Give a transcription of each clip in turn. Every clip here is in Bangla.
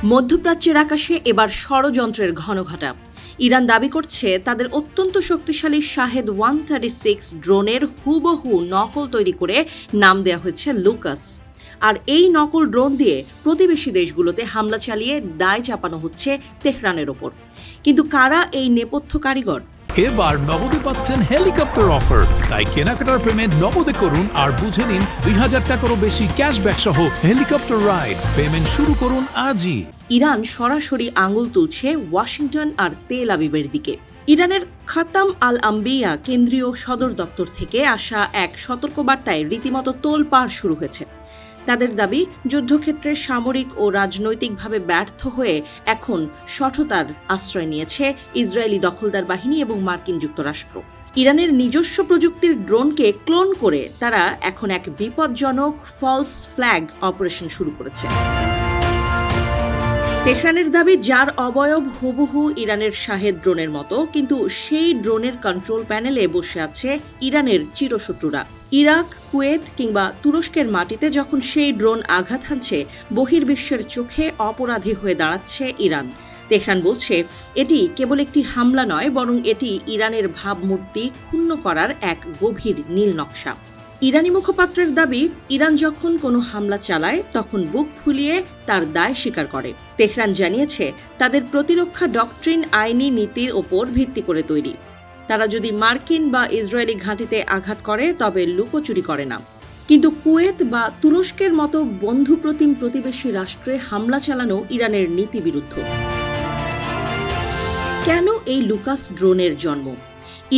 মধ্যপ্রাচ্যের আকাশে এবার ষড়যন্ত্রের ঘনঘটা। ইরান দাবি করছে তাদের অত্যন্ত শক্তিশালী শাহেদ 136 ড্রোনের হুবহু নকল তৈরি করে নাম দেওয়া হয়েছে লুকাস। আর এই নকল ড্রোন দিয়ে প্রতিবেশী দেশগুলোতে হামলা চালিয়ে দায় চাপানো হচ্ছে তেহরানের ওপর। কিন্তু কারা এই নেপথ্য কারিগর? এবার নগদে পাচ্ছেন হেলিকপ্টার অফার, তাই কেনাকাটার পেমেন্ট নগদে করুন আর বুঝে নিন 2000 টাকারও বেশি ক্যাশব্যাক সহ হেলিকপ্টার রাইড। পেমেন্ট শুরু করুন আজই। ইরান সরাসরি আঙুল তুলছে ওয়াশিংটন আর তেল আবিবের দিকে। ইরানের খাতাম আল আম্বিয়া কেন্দ্রীয় সদর দপ্তর থেকে আসা এক সতর্কবার্তায় রীতিমতো তোলপাড় শুরু হয়েছে। তাদের দাবি, যুদ্ধক্ষেত্রে সামরিক ও রাজনৈতিকভাবে ব্যর্থ হয়ে এখন শঠতার আশ্রয় নিয়েছে ইসরায়েলি দখলদার বাহিনী এবং মার্কিন যুক্তরাষ্ট্র। ইরানের নিজস্ব প্রযুক্তির ড্রোনকে ক্লোন করে তারা এখন এক বিপজ্জনক ফলস ফ্ল্যাগ অপারেশন শুরু করেছে। তেহরানের দাবি, যার অবয়ব হুবহু ইরানের শাহেদ ড্রোনের মতো, কিন্তু সেই ড্রোনের কন্ট্রোল প্যানেলে বসে আছে ইরানের চিরশত্রুরা। ইরাক, কুয়েত কিংবা তুরস্কের মাটিতে যখন সেই ড্রোন আঘাত হানছে, বহির্বিশ্বের চোখে অপরাধী হয়ে দাঁড়াচ্ছে ইরান। তেহরান বলছে এটি কেবল একটি হামলা নয়, বরং এটি ইরানের ভাবমূর্তি ক্ষুণ্ণ করার এক গভীর নীল নকশা। ইরানি মুখপাত্রের দাবি, ইরান যখন কোনো হামলা চালায় তখন বুক ফুলিয়ে তার দায় স্বীকার করে। তেহরান জানিয়েছে তাদের প্রতিরক্ষা ডক্ট্রিন আইনি নীতির ওপর ভিত্তি করে তৈরি। তারা যদি মার্কিন বা ইসরায়েলি ঘাঁটিতে আঘাত করে তবে লুকোচুরি করে না। কিন্তু কুয়েত বা তুরস্কের মতো বন্ধুপ্রতিম প্রতিবেশী রাষ্ট্রে হামলা চালানো ইরানের নীতিবিরুদ্ধ। কেন এই লুকাস ড্রোনের জন্ম?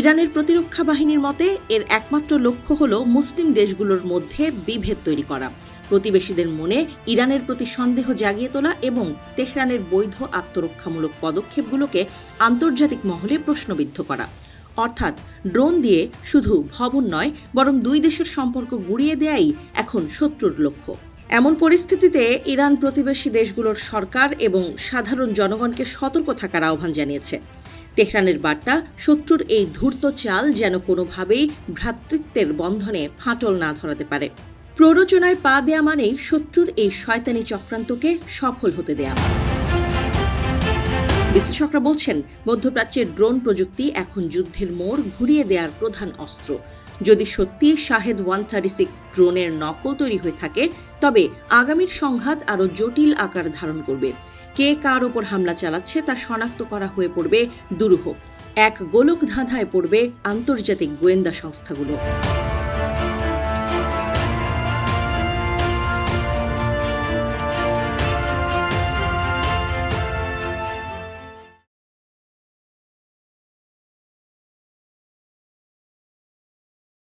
ইরানের প্রতিরক্ষা বাহিনীর মতে এর একমাত্র লক্ষ্য হল মুসলিম দেশগুলোর মধ্যে বিভেদ তৈরি করা, প্রতিবেশীদের মনে ইরানের প্রতি সন্দেহ জাগিয়ে তোলা এবং তেহরানের বৈধ আত্মরক্ষামূলক পদক্ষেপগুলোকে আন্তর্জাতিক মহলে প্রশ্নবিদ্ধ করা। অর্থাৎ ড্রোন দিয়ে শুধু ভবন নয়, বরং দুই দেশের সম্পর্ক গুঁড়িয়ে দেয়াই এখন শত্রুর লক্ষ্য। এমন পরিস্থিতিতে ইরান প্রতিবেশী দেশগুলোর সরকার এবং সাধারণ জনগণকে সতর্ক থাকার আহ্বান জানিয়েছে। তেহরানের বার্তা, শত্রুর এই ধূর্ত চাল যেন কোনোভাবেই ভ্রাতৃত্বের বন্ধনে ফাটল না ধরাতে পারে। প্ররোচনায় পা দেয়া মানেই শত্রুর এই শয়তানি চক্রান্তকে সফল হতে দেয়া। বিশ্লেষকরা বলছেন, মধ্যপ্রাচ্যের ড্রোন প্রযুক্তি এখন যুদ্ধের মোড় ঘুরিয়ে দেওয়ার প্রধান অস্ত্র। যদি সত্যি শাহেদ 136 ড্রোনের নকল তৈরি হয়ে থাকে, তবে আগামীর সংঘাত আরও জটিল আকার ধারণ করবে। কে কার ওপর হামলা চালাচ্ছে তা শনাক্ত করা হয়ে পড়বে দুরূহ। এক গোলক ধাঁধায় পড়বে আন্তর্জাতিক গোয়েন্দা সংস্থাগুলো।